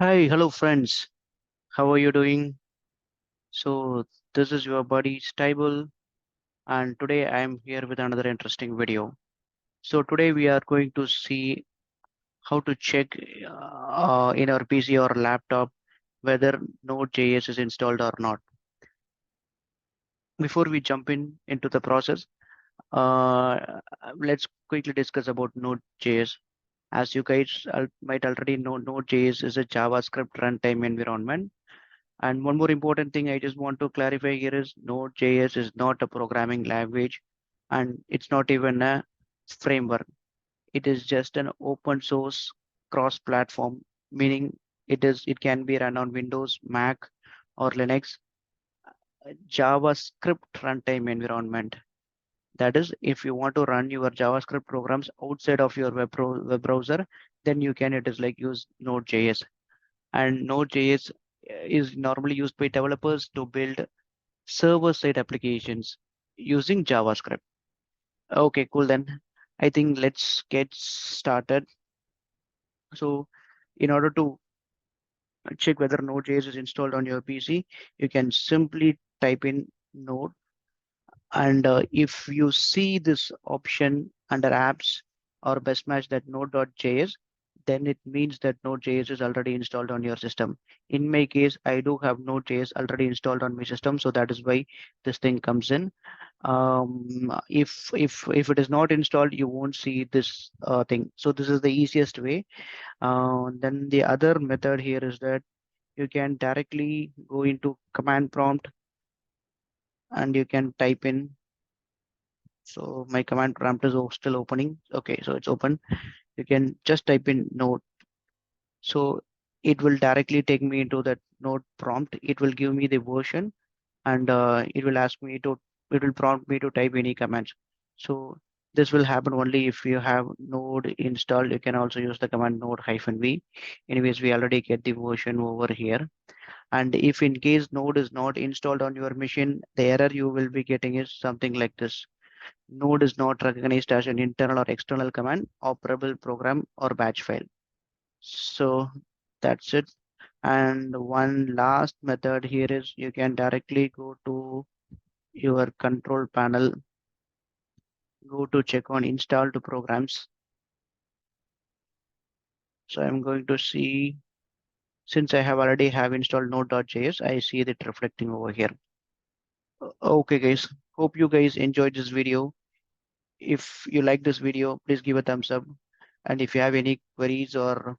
Hi, hello friends. How are you doing? So this is your buddy StyBull, and today I am here with another interesting video. So today we are going to see how to check in our PC or laptop whether Node.js is installed or not. Before we jump into the process, let's quickly discuss about Node.js. As you guys might already know, Node.js is a JavaScript runtime environment. And one more important thing I just want to clarify here is Node.js is not a programming language and it's not even a framework. It is just an open source cross-platform, meaning it can be run on Windows, Mac, or Linux, a JavaScript runtime environment. That is, if you want to run your JavaScript programs outside of your web browser, then you can, it is like use Node.js. And Node.js is normally used by developers to build server-side applications using JavaScript. Okay, cool then. I think let's get started. So in order to check whether Node.js is installed on your PC, you can simply type in Node. And if you see this option under apps or best match that node.js, then it means that Node.js is already installed on your system. In my case, I do have Node.js already installed on my system, so that is why this thing comes in. If it is not installed, you won't see this thing. So this is the easiest way. Then the other method here is that you can directly go into command prompt and you can type in. So my command prompt is still opening. Okay, so it's open. You can just type in node. So it will directly take me into that node prompt. It will give me the version and it will prompt me to type any commands. So this will happen only if you have node installed. You can also use the command node -v. Anyways, we already get the version over here. And if in case node is not installed on your machine, the error you will be getting is something like this. Node is not recognized as an internal or external command, operable program, or batch file. So that's it. And one last method here is you can directly go to your control panel, go to check on installed programs. So I'm going to see, since I have already have installed node.js, I see it reflecting over here. Okay, guys, hope you guys enjoyed this video. If you like this video, please give a thumbs up. And if you have any queries or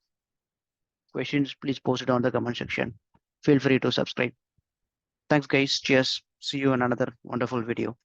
questions, please post it on the comment section. Feel free to subscribe. Thanks, guys. Cheers. See you in another wonderful video.